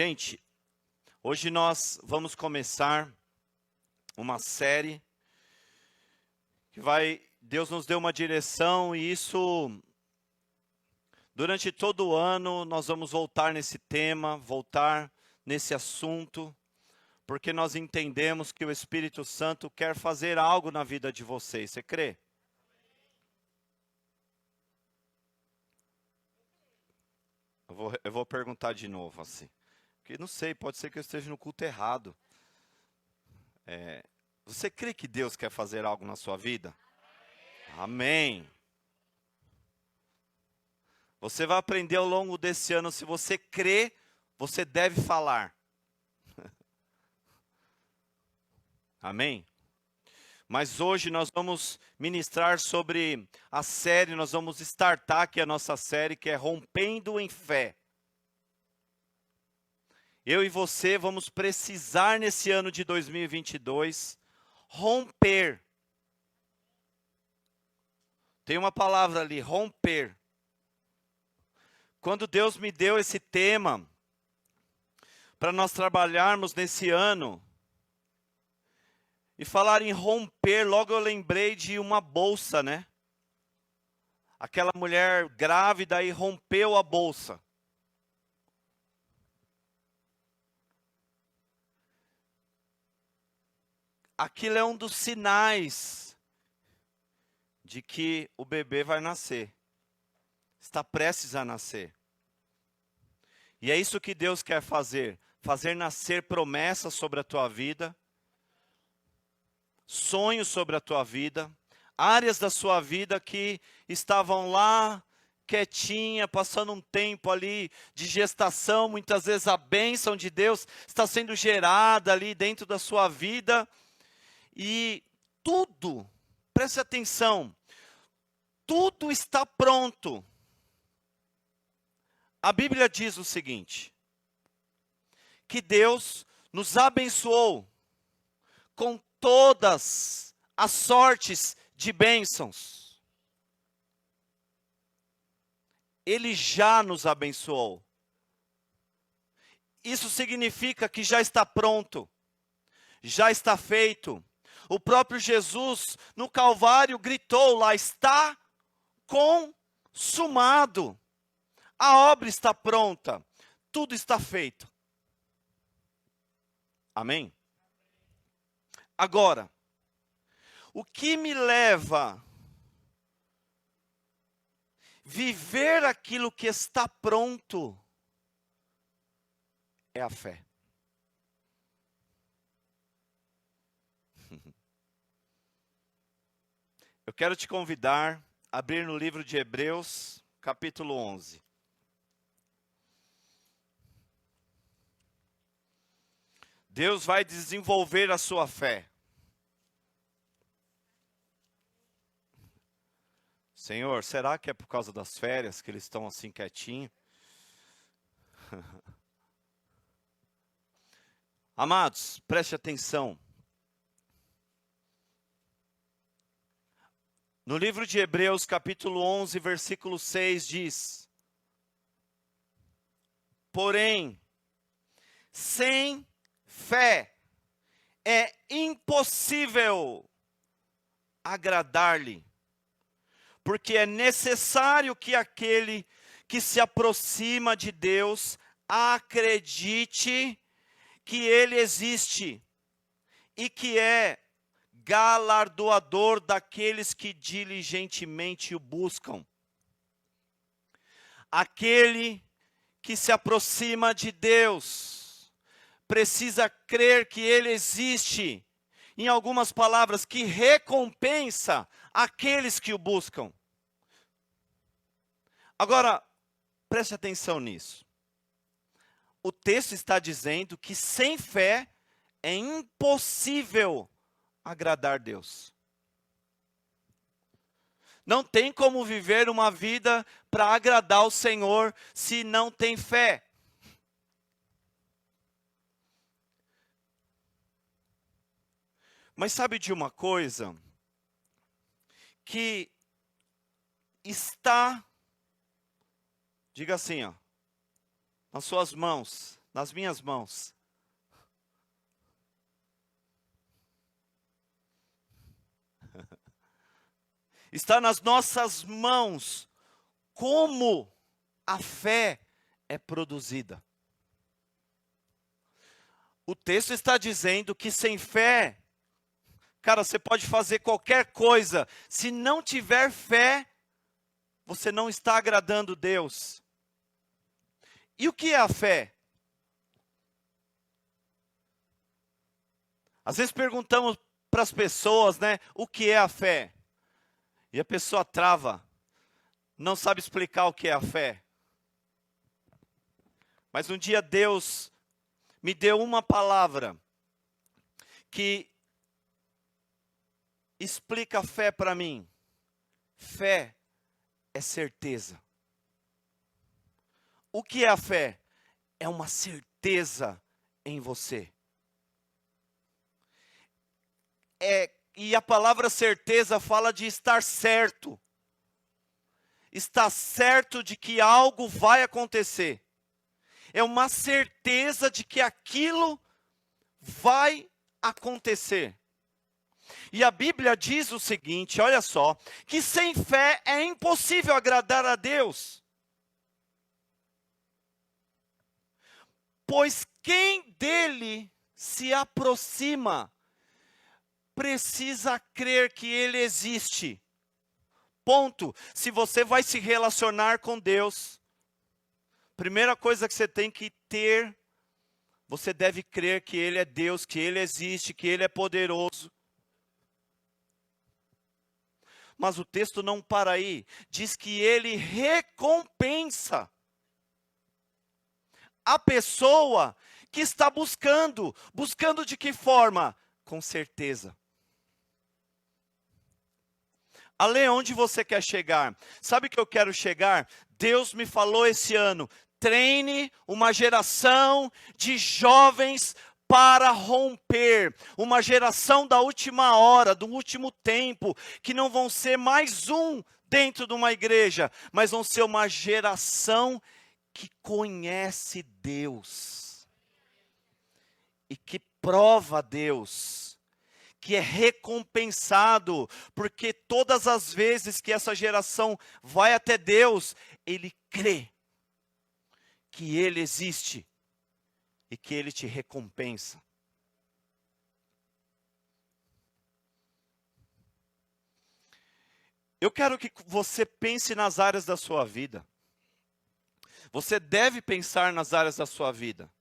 Gente, hoje nós vamos começar uma série que Deus nos deu uma direção e isso, durante todo o ano, nós vamos voltar nesse tema, voltar nesse assunto, porque nós entendemos que o Espírito Santo quer fazer algo na vida de vocês. Você crê? Eu vou perguntar de novo assim. Porque não sei, pode ser que eu esteja no culto errado. Você crê que Deus quer fazer algo na sua vida? Amém. Você vai aprender ao longo desse ano, se você crê, você deve falar. Amém? Mas hoje nós vamos ministrar sobre a série, nós vamos startar aqui a nossa série, que é Rompendo em Fé. Eu e você vamos precisar nesse ano de 2022 romper. Tem uma palavra ali, romper. Quando Deus me deu esse tema para nós trabalharmos nesse ano e falar em romper, logo eu lembrei de uma bolsa, né? Aquela mulher grávida e rompeu a bolsa. Aquilo é um dos sinais de que o bebê vai nascer. Está prestes a nascer. E é isso que Deus quer fazer. Fazer nascer promessas sobre a tua vida. Sonhos sobre a tua vida. Áreas da sua vida que estavam lá, quietinha, passando um tempo ali de gestação. Muitas vezes a bênção de Deus está sendo gerada ali dentro da sua vida. E tudo, preste atenção, tudo está pronto. A Bíblia diz o seguinte, que Deus nos abençoou com todas as sortes de bênçãos. Ele já nos abençoou. Isso significa que já está pronto, já está feito. O próprio Jesus, no Calvário, gritou lá, está consumado. A obra está pronta, tudo está feito. Amém? Agora, o que me leva a viver aquilo que está pronto é a fé. Eu quero te convidar a abrir no livro de Hebreus, capítulo 11. Deus vai desenvolver a sua fé. Senhor, será que é por causa das férias que eles estão assim quietinhos? Amados, preste atenção. No livro de Hebreus, capítulo 11, versículo 6, diz: porém, sem fé é impossível agradar-lhe, porque é necessário que aquele que se aproxima de Deus acredite que Ele existe e que é galardoador daqueles que diligentemente o buscam. Aquele que se aproxima de Deus precisa crer que Ele existe. Em algumas palavras, que recompensa aqueles que o buscam. Agora, preste atenção nisso. O texto está dizendo que sem fé é impossível agradar Deus. Não tem como viver uma vida para agradar o Senhor se não tem fé. Mas sabe de uma coisa? Que está, diga assim, ó, nas suas mãos. nas minhas mãos. Está nas nossas mãos como a fé é produzida. O texto está dizendo que sem fé, cara, você pode fazer qualquer coisa. Se não tiver fé, você não está agradando Deus. E o que é a fé? Às vezes perguntamos para as pessoas, né, o que é a fé? E a pessoa trava, não sabe explicar o que é a fé. Mas um dia Deus me deu uma palavra que explica a fé para mim. Fé é certeza. O que é a fé? É uma certeza em você. E a palavra certeza fala de estar certo. Está certo de que algo vai acontecer. É uma certeza de que aquilo vai acontecer. E a Bíblia diz o seguinte, olha só, que sem fé é impossível agradar a Deus. Pois quem dele se aproxima precisa crer que ele existe. Ponto. Se você vai se relacionar com Deus, primeira coisa que você tem que ter, você deve crer que Ele é Deus, que Ele existe, que Ele é poderoso. Mas o texto não para aí. Diz que Ele recompensa a pessoa que está buscando. Buscando de que forma? Com certeza. Ale, onde você quer chegar? Sabe o que eu quero chegar? Deus me falou esse ano, treine uma geração de jovens para romper. Uma geração da última hora, do último tempo, que não vão ser mais um dentro de uma igreja, mas vão ser uma geração que conhece Deus. E que prova Deus. Que é recompensado, porque todas as vezes que essa geração vai até Deus, ele crê que Ele existe e que Ele te recompensa. Eu quero que você pense nas áreas da sua vida. Você deve pensar nas áreas da sua vida.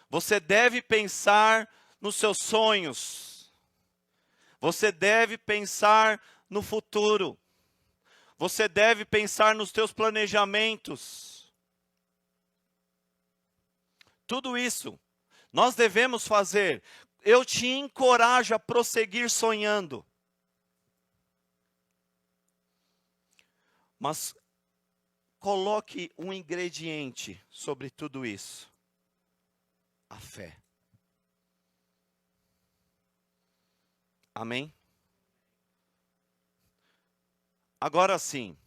Você deve pensar nos seus sonhos. Você deve pensar no futuro. Você deve pensar nos teus planejamentos. Tudo isso nós devemos fazer. Eu te encorajo a prosseguir sonhando. Mas coloque um ingrediente sobre tudo isso. A fé. Amém? Agora sim,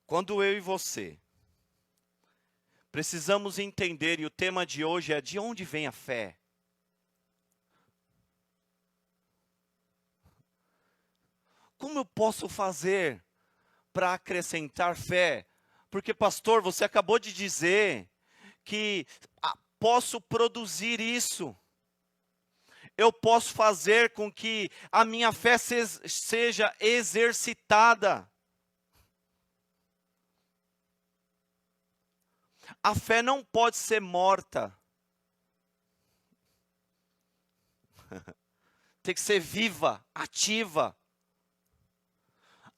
quando eu e você precisamos entender, e o tema de hoje é de onde vem a fé? Como eu posso fazer para acrescentar fé? Porque, pastor, você acabou de dizer que posso produzir isso. Eu posso fazer com que a minha fé seja exercitada. A fé não pode ser morta. Tem que ser viva, ativa.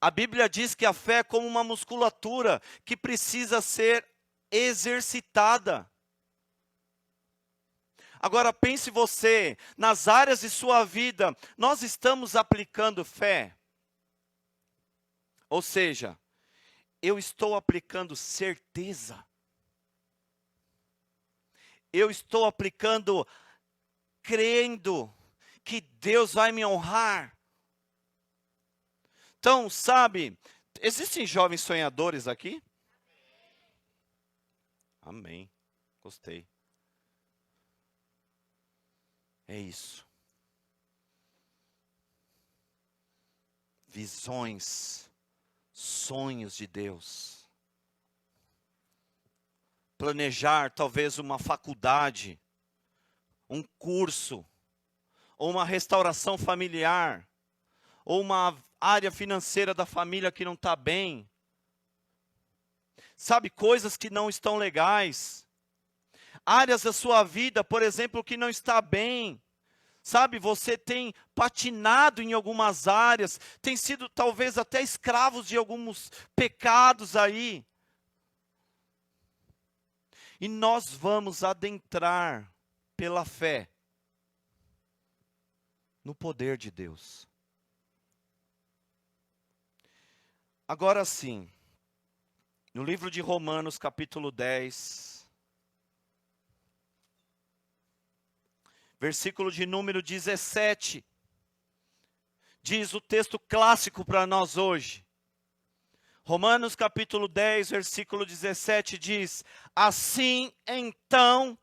A Bíblia diz que a fé é como uma musculatura que precisa ser exercitada. Agora pense você, nas áreas de sua vida, nós estamos aplicando fé? Ou seja, eu estou aplicando certeza. Eu estou aplicando, crendo que Deus vai me honrar. Então, sabe, existem jovens sonhadores aqui? Amém. Gostei. É isso. Visões, sonhos de Deus. Planejar talvez uma faculdade, um curso, ou uma restauração familiar, ou uma área financeira da família que não está bem. Sabe, coisas que não estão legais. Áreas da sua vida, por exemplo, que não está bem. Sabe, você tem patinado em algumas áreas, tem sido talvez até escravos de alguns pecados aí. E nós vamos adentrar pela fé no poder de Deus. Agora sim, no livro de Romanos, capítulo 10, versículo de número 17, diz o texto clássico para nós hoje. Romanos capítulo 10, versículo 17 diz: assim então,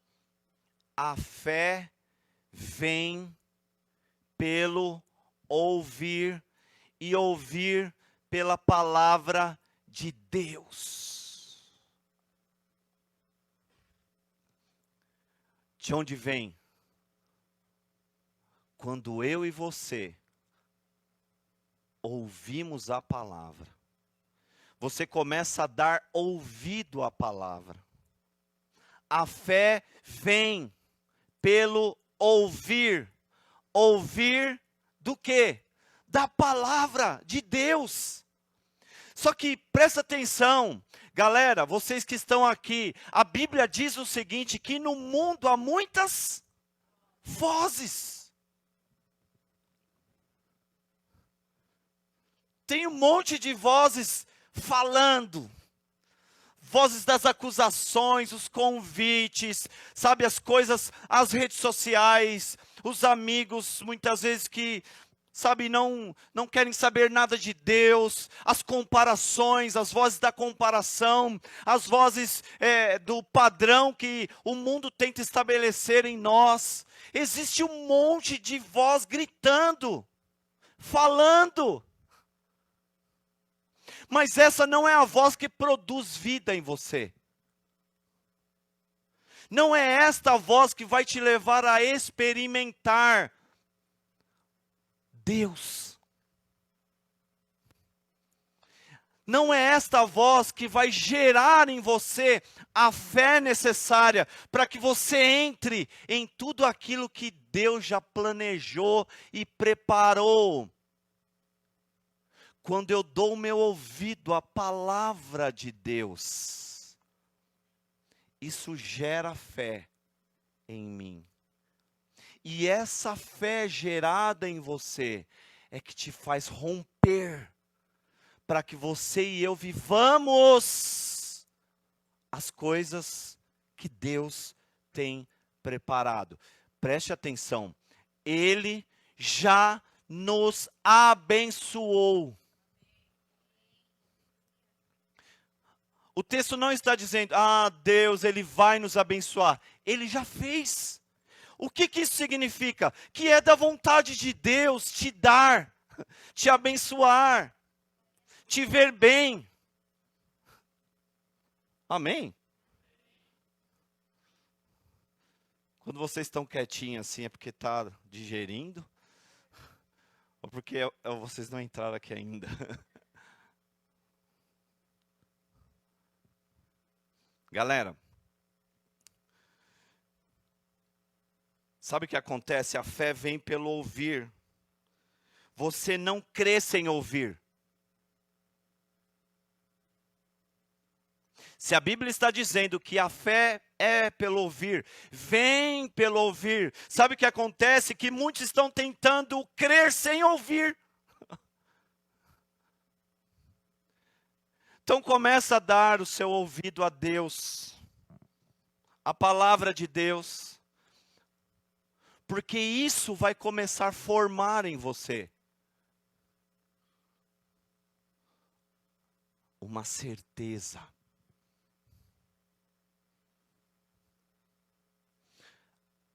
a fé vem pelo ouvir, e ouvir pela palavra de Deus. De onde vem? Quando eu e você ouvimos a palavra, você começa a dar ouvido à palavra. A fé vem pelo ouvir. Ouvir do quê? Da palavra de Deus. Só que presta atenção, galera, vocês que estão aqui, a Bíblia diz o seguinte, que no mundo há muitas vozes. Tem um monte de vozes falando. Vozes das acusações, os convites, sabe, as coisas, as redes sociais, os amigos, muitas vezes que, sabe, não querem saber nada de Deus, as comparações, as vozes da comparação, as vozes do padrão que o mundo tenta estabelecer em nós. Existe um monte de voz gritando, falando. Mas essa não é a voz que produz vida em você. Não é esta a voz que vai te levar a experimentar Deus. Não é esta a voz que vai gerar em você a fé necessária para que você entre em tudo aquilo que Deus já planejou e preparou. Quando eu dou meu ouvido à palavra de Deus, isso gera fé em mim. E essa fé gerada em você é que te faz romper, para que você e eu vivamos as coisas que Deus tem preparado. Preste atenção, Ele já nos abençoou. O texto não está dizendo, Deus, Ele vai nos abençoar. Ele já fez. O que isso significa? Que é da vontade de Deus te dar, te abençoar, te ver bem. Amém? Quando vocês estão quietinhos assim, é porque está digerindo? Ou porque vocês não entraram aqui ainda? Galera, sabe o que acontece? A fé vem pelo ouvir. Você não crê sem ouvir. Se a Bíblia está dizendo que a fé é pelo ouvir, vem pelo ouvir. Sabe o que acontece? Que muitos estão tentando crer sem ouvir. Então começa a dar o seu ouvido a Deus, a palavra de Deus, porque isso vai começar a formar em você uma certeza.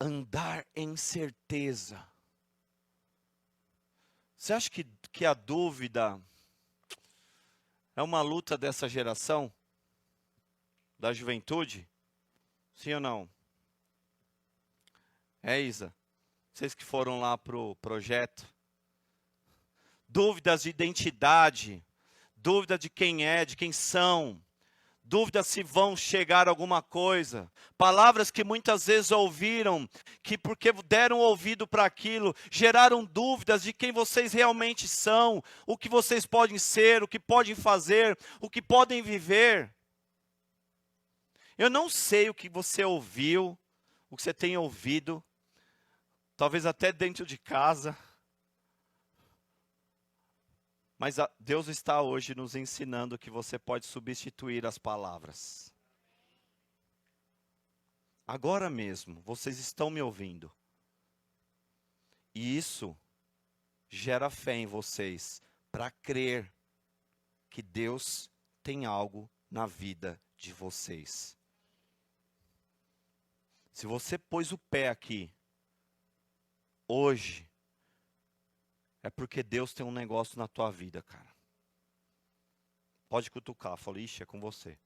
andar em certeza. Você acha que a dúvida é uma luta dessa geração? Da juventude? Sim ou não? Isa? Vocês que foram lá para o projeto. Dúvidas de identidade. Dúvida de quem é, de quem são. Dúvida se vão chegar a alguma coisa. Palavras que muitas vezes ouviram, que porque deram ouvido para aquilo, geraram dúvidas de quem vocês realmente são, o que vocês podem ser, o que podem fazer, o que podem viver. Eu não sei o que você ouviu, o que você tem ouvido, talvez até dentro de casa. Mas Deus está hoje nos ensinando que você pode substituir as palavras. Agora mesmo, vocês estão me ouvindo. E isso gera fé em vocês para crer que Deus tem algo na vida de vocês. Se você pôs o pé aqui, hoje, é porque Deus tem um negócio na tua vida, cara. Pode cutucar. Fala, ixi, é com você.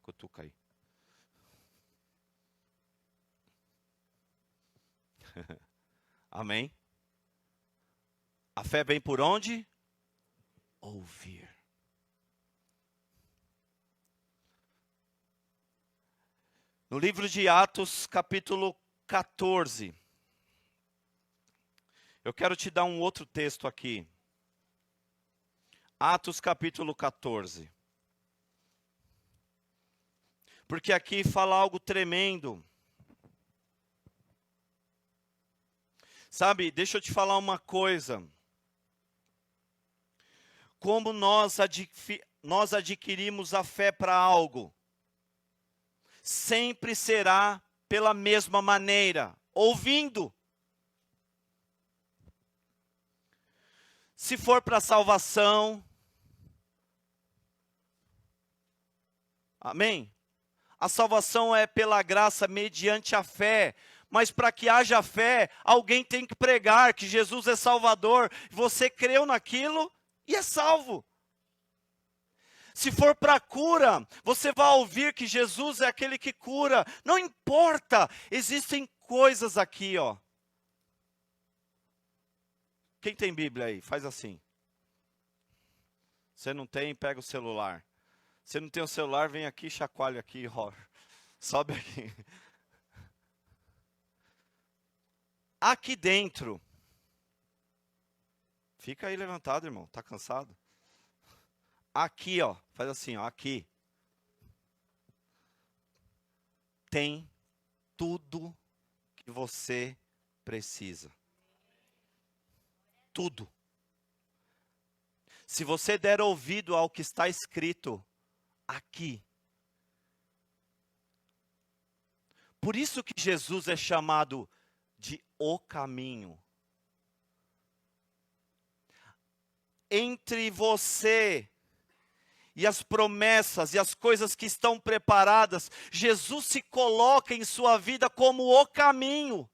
Cutuca aí. Amém? A fé vem por onde? Ouvir. No livro de Atos, capítulo 14. Eu quero te dar um outro texto aqui. Atos, capítulo 14. Porque aqui fala algo tremendo. Sabe, deixa eu te falar uma coisa. Como nós adquirimos a fé para algo, sempre será pela mesma maneira, ouvindo. Se for para salvação, amém? A salvação é pela graça mediante a fé, mas para que haja fé, alguém tem que pregar que Jesus é Salvador. Você creu naquilo e é salvo. Se for para cura, você vai ouvir que Jesus é aquele que cura. Não importa, existem coisas aqui, ó. Quem tem Bíblia aí? Faz assim. Você não tem, pega o celular. Você não tem o celular, vem aqui, chacoalha aqui, ó. Sobe aqui. Aqui dentro. Fica aí levantado, irmão. Tá cansado? Aqui, ó, faz assim, ó, aqui. Tem tudo que você precisa. Tudo. Se você der ouvido ao que está escrito aqui. Por isso que Jesus é chamado de o caminho. Entre você e as promessas e as coisas que estão preparadas, Jesus se coloca em sua vida como o caminho.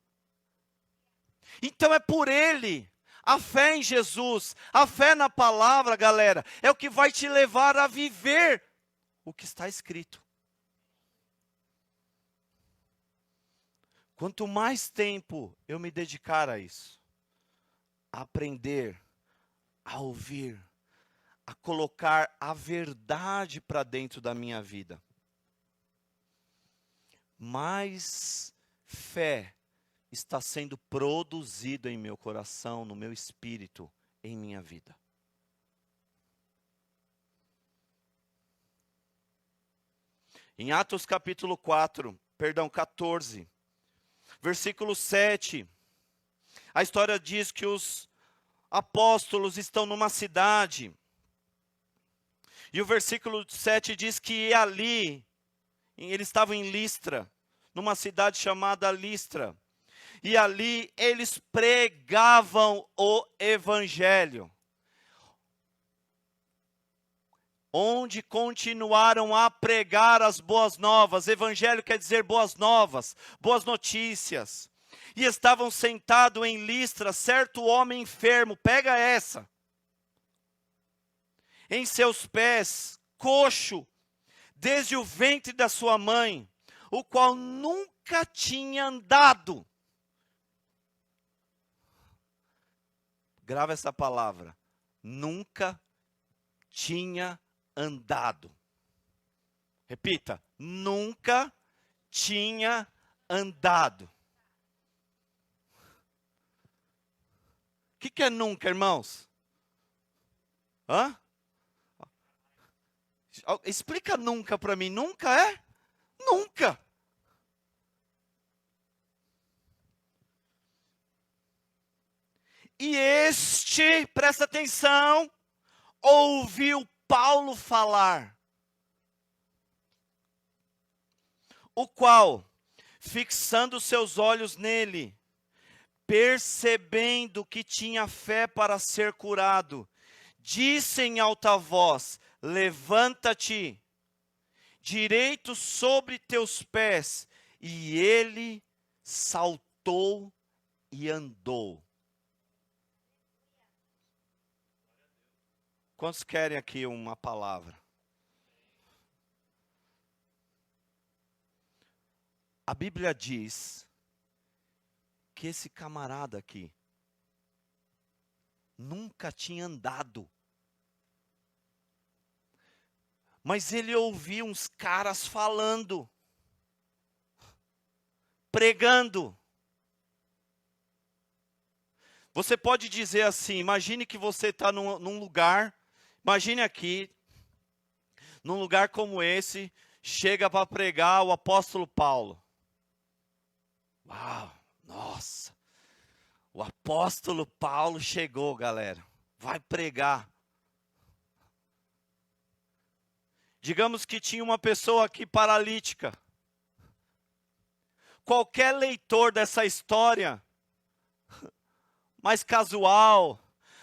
Então é por Ele. A fé em Jesus, a fé na palavra, galera, é o que vai te levar a viver o que está escrito. Quanto mais tempo eu me dedicar a isso, a aprender, a ouvir, a colocar a verdade para dentro da minha vida, mais fé está sendo produzido em meu coração, no meu espírito, em minha vida. Em Atos capítulo 14, versículo 7, a história diz que os apóstolos estão numa cidade, e o versículo 7 diz que ali, eles estavam em Listra, numa cidade chamada Listra, e ali eles pregavam o evangelho. Onde continuaram a pregar as boas novas. Evangelho quer dizer boas novas, boas notícias. E estavam sentados em Listra certo homem enfermo, pega essa, em seus pés, coxo, desde o ventre da sua mãe, o qual nunca tinha andado. Grava essa palavra, nunca tinha andado. Repita, nunca tinha andado. O que é nunca, irmãos? Hã? Explica nunca para mim. Nunca é? Nunca. E este, presta atenção, ouviu Paulo falar, o qual, fixando seus olhos nele, percebendo que tinha fé para ser curado, disse em alta voz: levanta-te, direito sobre teus pés. E ele saltou e andou. Quantos querem aqui uma palavra? A Bíblia diz que esse camarada aqui nunca tinha andado. Mas ele ouviu uns caras falando, pregando. Você pode dizer assim, imagine que você está num lugar, imagine aqui, num lugar como esse, chega para pregar o apóstolo Paulo. Uau, nossa, o apóstolo Paulo chegou, galera, vai pregar. Digamos que tinha uma pessoa aqui paralítica. Qualquer leitor dessa história, mais casual,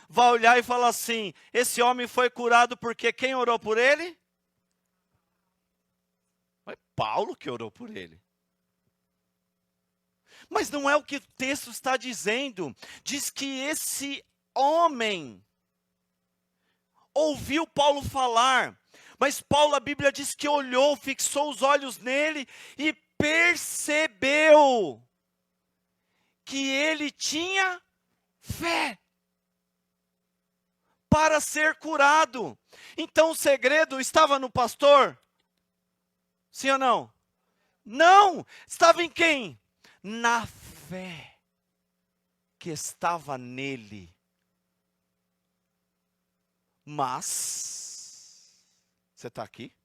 vai olhar e falar assim, esse homem foi curado porque quem orou por ele? Foi Paulo que orou por ele. Mas não é o que o texto está dizendo. Diz que esse homem ouviu Paulo falar. Mas Paulo, a Bíblia diz que olhou, fixou os olhos nele e percebeu que ele tinha fé para ser curado. Então o segredo estava no pastor? Sim ou não? Não! Estava em quem? Na fé que estava nele. Mas, você está aqui?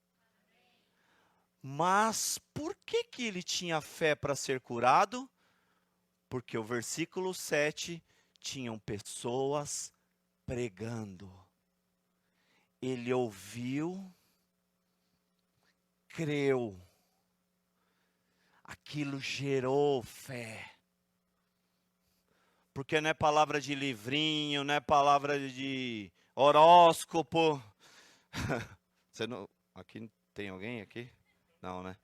Mas por que ele tinha fé para ser curado? Porque o versículo 7, tinham pessoas pregando. Ele ouviu, creu. Aquilo gerou fé. Porque não é palavra de livrinho, não é palavra de horóscopo. Você não, aqui tem alguém aqui? Não, né?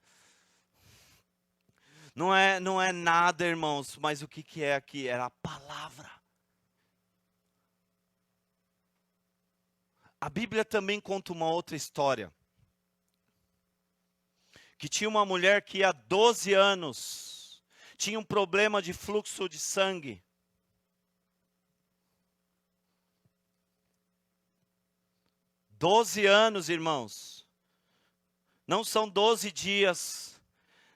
Não é nada, irmãos, mas o que é aqui? Era a palavra. A Bíblia também conta uma outra história. Que tinha uma mulher que há 12 anos tinha um problema de fluxo de sangue. 12 anos, irmãos. Não são 12 dias.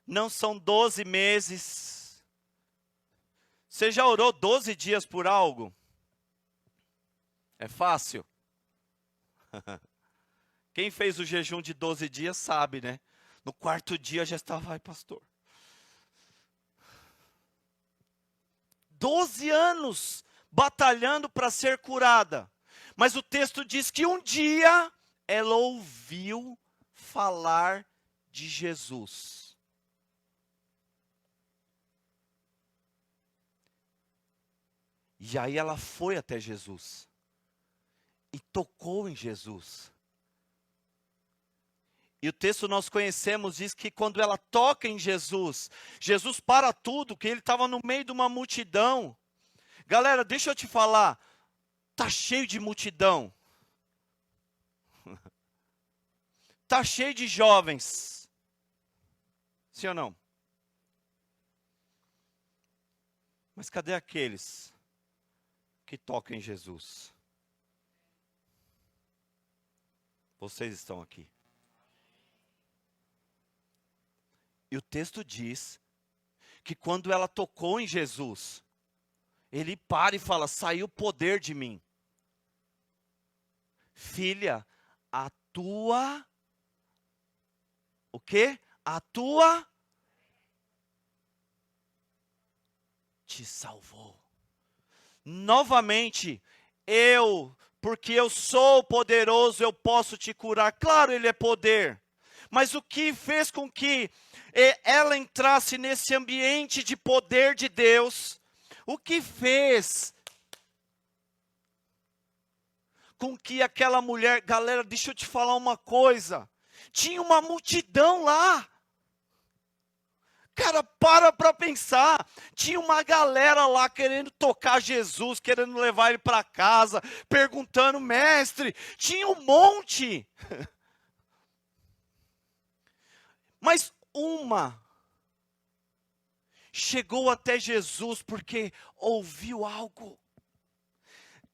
Não são 12 meses. Você já orou 12 dias por algo? É fácil? Quem fez o jejum de 12 dias sabe, né? No quarto dia já estava, ai pastor. 12 anos batalhando para ser curada. Mas o texto diz que um dia ela ouviu falar de Jesus. E aí ela foi até Jesus. E tocou em Jesus. E o texto nós conhecemos, diz que quando ela toca em Jesus, Jesus para tudo, que ele estava no meio de uma multidão. Galera, deixa eu te falar, tá cheio de multidão. Tá cheio de jovens. Sim ou não? Mas cadê aqueles que tocam em Jesus? Vocês estão aqui. E o texto diz que quando ela tocou em Jesus, ele para e fala: saiu poder de mim. Filha, a tua... O quê? A tua... te salvou. Novamente, porque eu sou poderoso, eu posso te curar. Claro, ele é poder. Mas o que fez com que ela entrasse nesse ambiente de poder de Deus? O que fez com que aquela mulher... Galera, deixa eu te falar uma coisa. Tinha uma multidão lá. Cara, para pensar. Tinha uma galera lá querendo tocar Jesus, querendo levar ele para casa, perguntando: mestre, tinha um monte. Mas uma chegou até Jesus porque ouviu algo.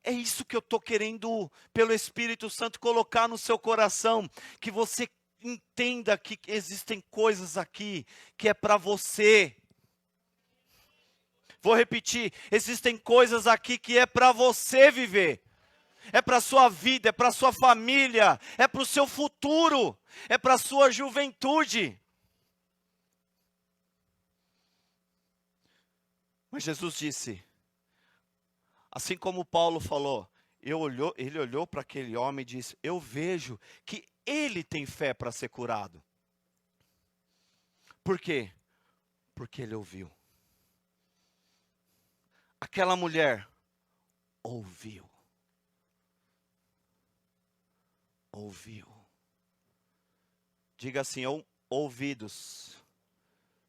É isso que eu estou querendo, pelo Espírito Santo, colocar no seu coração. Que você entenda que existem coisas aqui que é para você. Vou repetir, existem coisas aqui que é para você viver. É para a sua vida, é para a sua família, é para o seu futuro, é para a sua juventude. Mas Jesus disse, assim como Paulo falou, ele olhou para aquele homem e disse: eu vejo que ele tem fé para ser curado. Por quê? Porque ele ouviu. Aquela mulher ouviu. Ouviu. Diga assim: ouvidos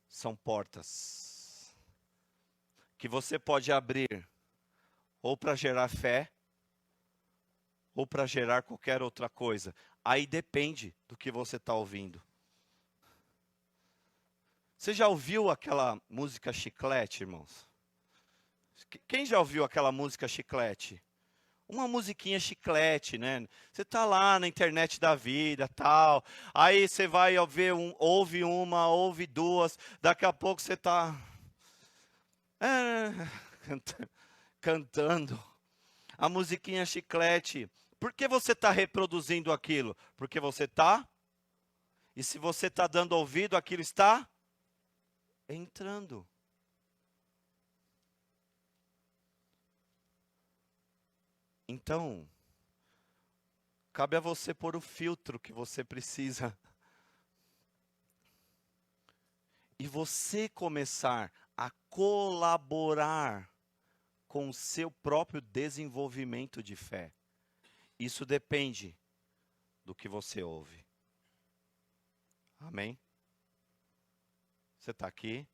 são portas que você pode abrir ou para gerar fé ou para gerar qualquer outra coisa. Aí depende do que você está ouvindo. Você já ouviu aquela música Chiclete, irmãos? Quem já ouviu aquela música Chiclete? Uma musiquinha chiclete, né? Você tá lá na internet da vida, tal. Aí você vai ouve uma, ouve duas. Daqui a pouco você tá cantando a musiquinha chiclete. Por que você está reproduzindo aquilo? Porque você está. E se você está dando ouvido, aquilo está entrando. Então, cabe a você pôr o filtro que você precisa. E você começar a colaborar com o seu próprio desenvolvimento de fé. Isso depende do que você ouve. Amém? Você está aqui?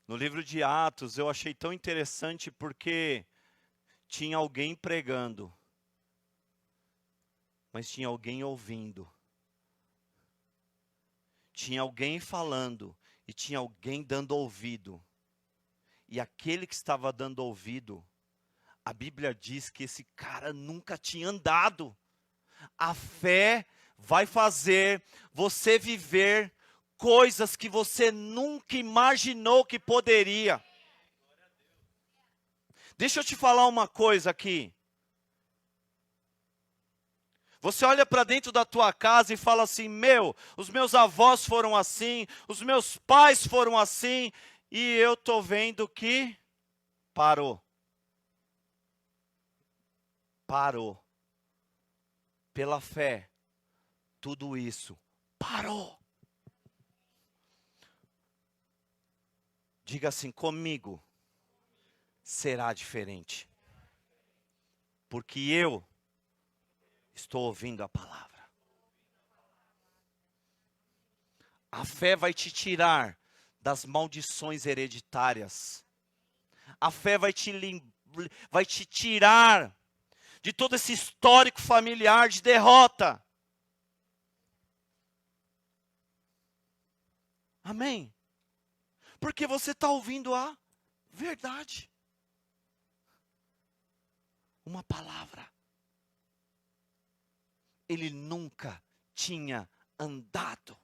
No livro de Atos, eu achei tão interessante porque tinha alguém pregando, mas tinha alguém ouvindo. Tinha alguém falando e tinha alguém dando ouvido. E aquele que estava dando ouvido, a Bíblia diz que esse cara nunca tinha andado. A fé vai fazer você viver coisas que você nunca imaginou que poderia. Deixa eu te falar uma coisa aqui. Você olha para dentro da tua casa e fala assim: os meus avós foram assim, os meus pais foram assim, e eu estou vendo que parou. Parou. Pela fé, tudo isso parou. Diga assim: comigo será diferente. porque eu estou ouvindo a palavra. A fé vai te tirar das maldições hereditárias. A fé vai te tirar de todo esse histórico familiar de derrota. Amém? Porque você está ouvindo a verdade. Uma palavra. Ele nunca tinha andado.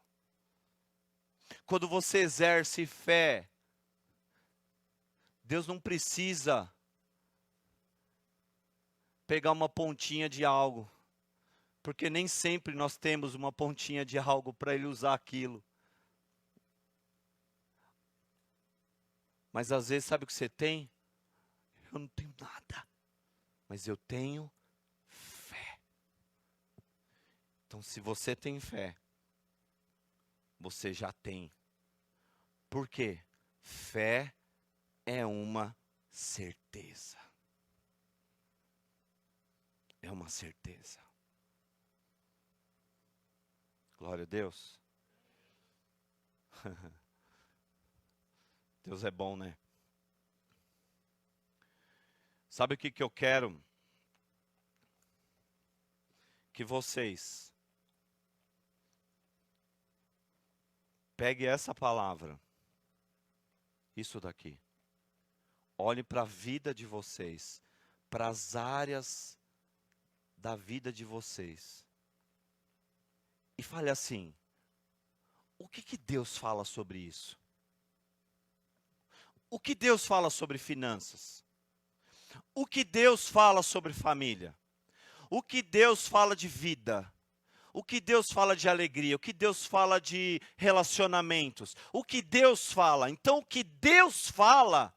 Quando você exerce fé, Deus não precisa pegar uma pontinha de algo, porque nem sempre nós temos uma pontinha de algo para Ele usar aquilo. Mas às vezes, sabe o que você tem? Eu não tenho nada, mas eu tenho fé. Então, se você tem fé, você já tem. Por quê? Fé é uma certeza. É uma certeza. Glória a Deus. Deus é bom, né? Sabe o que eu quero? Que vocês peguem essa palavra, isso daqui, olhe para a vida de vocês, para as áreas da vida de vocês, e fale assim: o que Deus fala sobre isso? O que Deus fala sobre finanças? O que Deus fala sobre família? O que Deus fala de vida? O que Deus fala de alegria? O que Deus fala de relacionamentos? O que Deus fala? Então, o que Deus fala,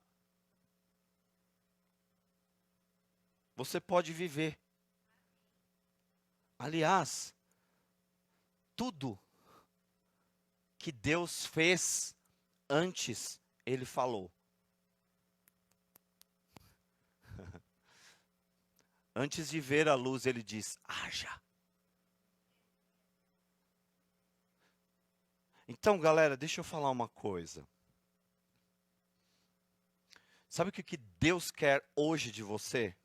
você pode viver. Aliás, tudo que Deus fez antes, Ele falou. Antes de ver a luz, Ele diz: haja. Então, galera, deixa eu falar uma coisa. Sabe o que Deus quer hoje de você?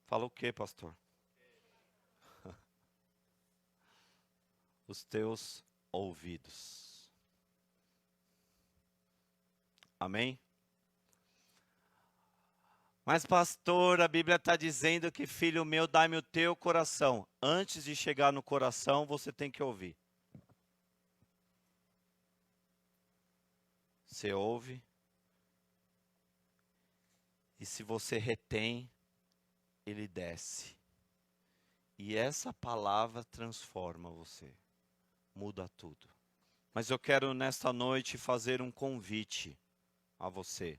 Fala o quê, pastor? Os teus ouvidos. Amém? Mas pastor, a Bíblia está dizendo que filho meu, dá-me o teu coração. Antes de chegar no coração, você tem que ouvir. Você ouve. E se você retém, ele desce. E essa palavra transforma você. Muda tudo. Mas eu quero nesta noite fazer um convite a você.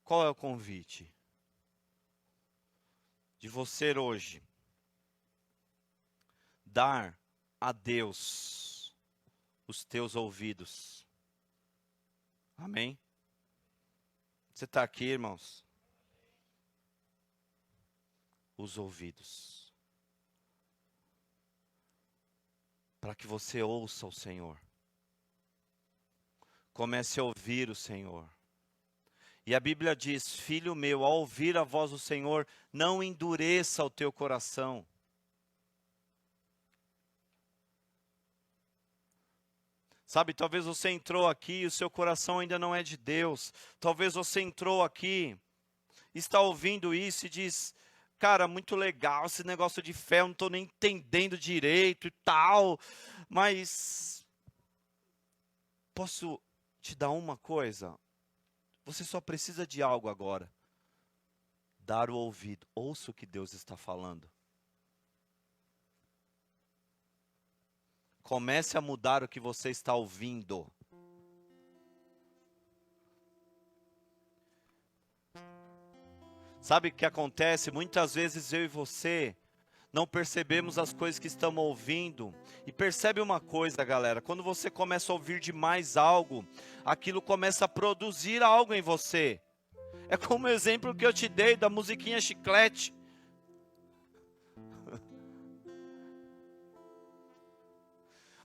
Qual é o convite? De você hoje dar a Deus os teus ouvidos. Amém? Você está aqui, irmãos? Os ouvidos. Para que você ouça o Senhor. Comece a ouvir o Senhor. E a Bíblia diz: filho meu, ao ouvir a voz do Senhor, não endureça o teu coração. Sabe, talvez você entrou aqui e o seu coração ainda não é de Deus. Talvez você entrou aqui, está ouvindo isso e diz: cara, muito legal esse negócio de fé, eu não estou nem entendendo direito e tal. Mas, posso te dar uma coisa? Você só precisa de algo agora. Dar o ouvido. Ouça o que Deus está falando. Comece a mudar o que você está ouvindo. Sabe o que acontece? Muitas vezes eu e você, não percebemos as coisas que estamos ouvindo. E percebe uma coisa, galera, quando você começa a ouvir demais algo, aquilo começa a produzir algo em você. É como o exemplo que eu te dei da musiquinha Chiclete.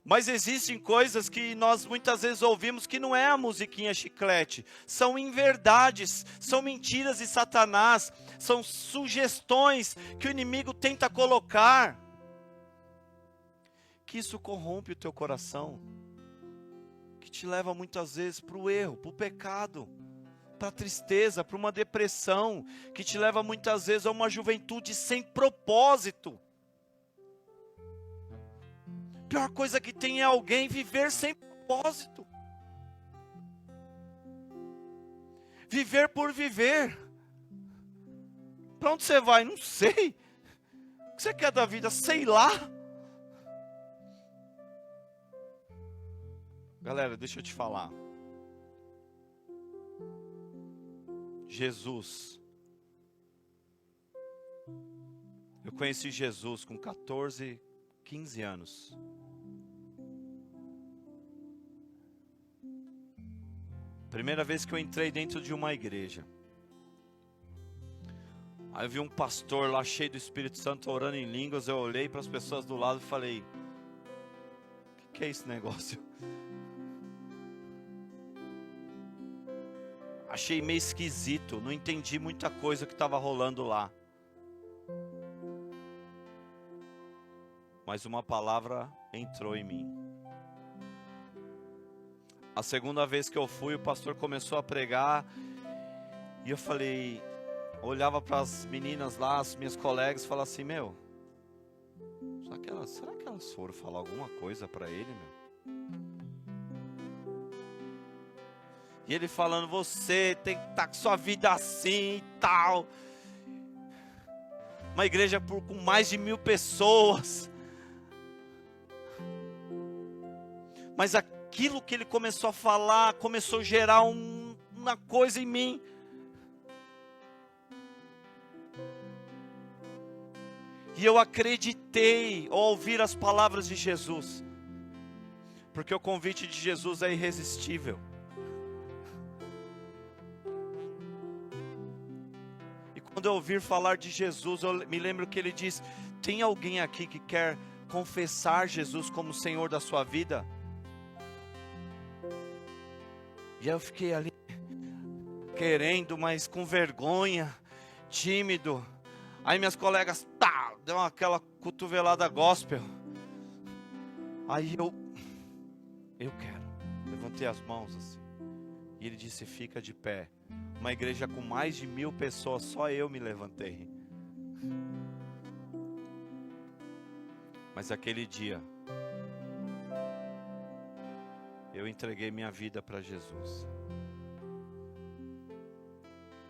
Mas existem coisas que nós muitas vezes ouvimos que não é a musiquinha Chiclete. São inverdades, são mentiras de Satanás, são sugestões que o inimigo tenta colocar. Que isso corrompe o teu coração. Que te leva muitas vezes para o erro, para o pecado, para a tristeza, para uma depressão. Que te leva muitas vezes a uma juventude sem propósito. A pior coisa que tem é alguém viver sem propósito. Viver por viver. Para onde você vai? Não sei. O que você quer da vida? Sei lá. Galera, deixa eu te falar. Jesus. Eu conheci Jesus com 14, 15 anos. Primeira vez que eu entrei dentro de uma igreja. Aí eu vi um pastor lá cheio do Espírito Santo orando em línguas. Eu olhei para as pessoas do lado e falei: o que é esse negócio? Achei meio esquisito. Não entendi muita coisa que estava rolando lá. Mas uma palavra entrou em mim. A segunda vez que eu fui, o pastor começou a pregar. E eu falei, olhava para as meninas lá, as minhas colegas, e falava assim: meu, será que elas foram falar alguma coisa para ele, meu? E ele falando: você tem que estar com sua vida assim e tal. Uma igreja com mais de 1000 pessoas. Mas aquilo que ele começou a falar, começou a gerar uma coisa em mim. E eu acreditei ao ouvir as palavras de Jesus. Porque o convite de Jesus é irresistível. E quando eu ouvir falar de Jesus, eu me lembro que ele diz: tem alguém aqui que quer confessar Jesus como Senhor da sua vida? E eu fiquei ali, querendo, mas com vergonha, tímido. Aí minhas colegas, deu aquela cotovelada gospel. Aí eu quero. Levantei as mãos assim. E ele disse: fica de pé. Uma igreja com mais de 1000 pessoas, só eu me levantei. Mas aquele dia, eu entreguei minha vida para Jesus.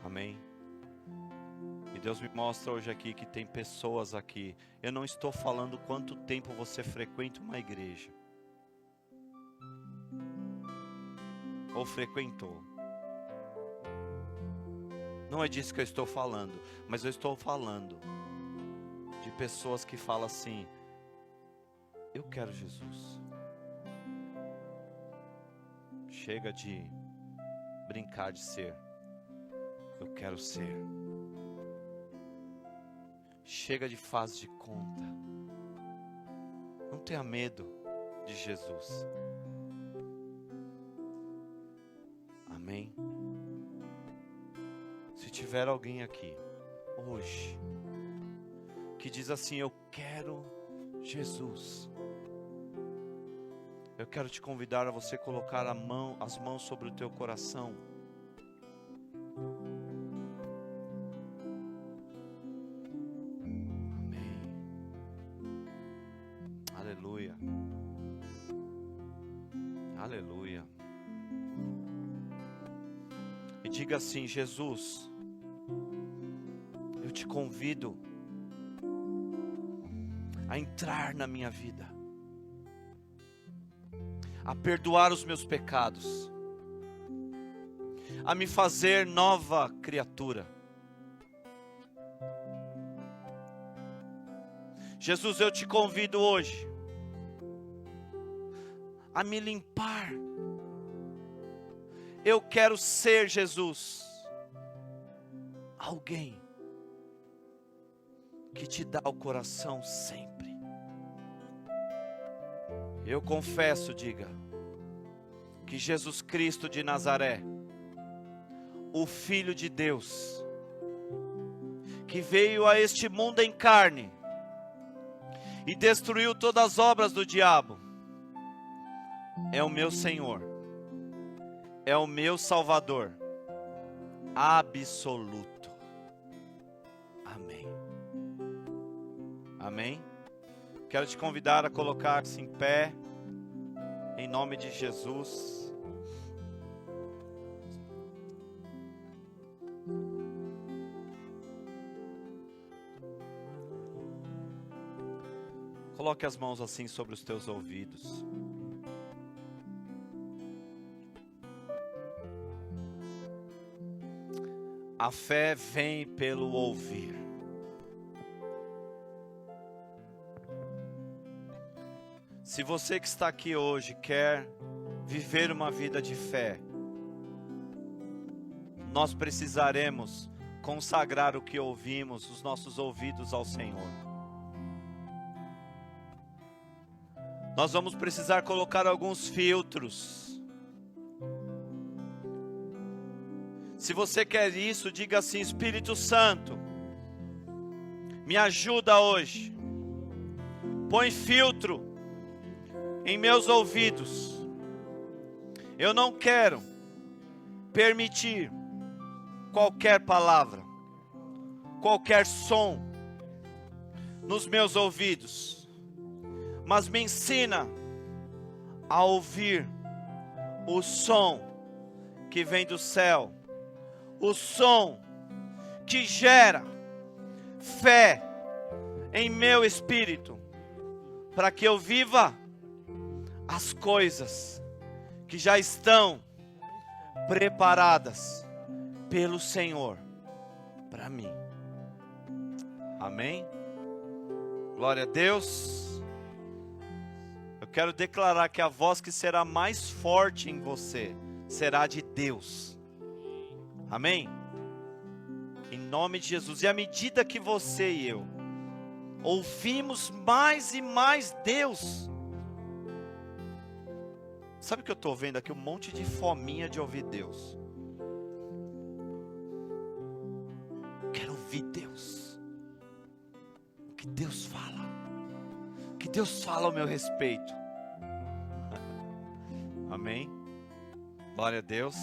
Amém? E Deus me mostra hoje aqui que tem pessoas aqui. Eu não estou falando quanto tempo você frequenta uma igreja. Ou frequentou. Não é disso que eu estou falando. Mas eu estou falando de pessoas que falam assim: eu quero Jesus. Chega de brincar de ser. Eu quero ser. Chega de faz de conta. Não tenha medo de Jesus. Amém? Se tiver alguém aqui hoje que diz assim: eu quero Jesus, eu quero te convidar a você colocar as mãos sobre o teu coração. Amém. Aleluia. Aleluia. E diga assim: Jesus, eu te convido a entrar na minha vida, a perdoar os meus pecados, a me fazer nova criatura. Jesus, eu te convido hoje a me limpar. Eu quero ser, Jesus, alguém que te dá o coração sempre. Eu confesso, diga, que Jesus Cristo de Nazaré, o Filho de Deus, que veio a este mundo em carne e destruiu todas as obras do diabo, é o meu Senhor, é o meu Salvador absoluto. Amém. Amém. Quero te convidar a colocar-se em pé, em nome de Jesus. Coloque as mãos assim sobre os teus ouvidos. A fé vem pelo ouvir. Se você que está aqui hoje quer viver uma vida de fé, nós precisaremos consagrar o que ouvimos, os nossos ouvidos ao Senhor. Nós vamos precisar colocar alguns filtros. Se você quer isso, diga assim: Espírito Santo, me ajuda hoje. Põe filtro em meus ouvidos. Eu não quero permitir qualquer palavra, qualquer som nos meus ouvidos, mas me ensina a ouvir o som que vem do céu, o som que gera fé em meu espírito, para que eu viva as coisas que já estão preparadas pelo Senhor para mim. Amém? Glória a Deus. Eu quero declarar que a voz que será mais forte em você será de Deus. Amém? Em nome de Jesus. E à medida que você e eu ouvimos mais e mais Deus, sabe o que eu estou vendo aqui? Um monte de fominha de ouvir Deus. Quero ouvir Deus. O que Deus fala. O que Deus fala ao meu respeito. Amém? Glória a Deus.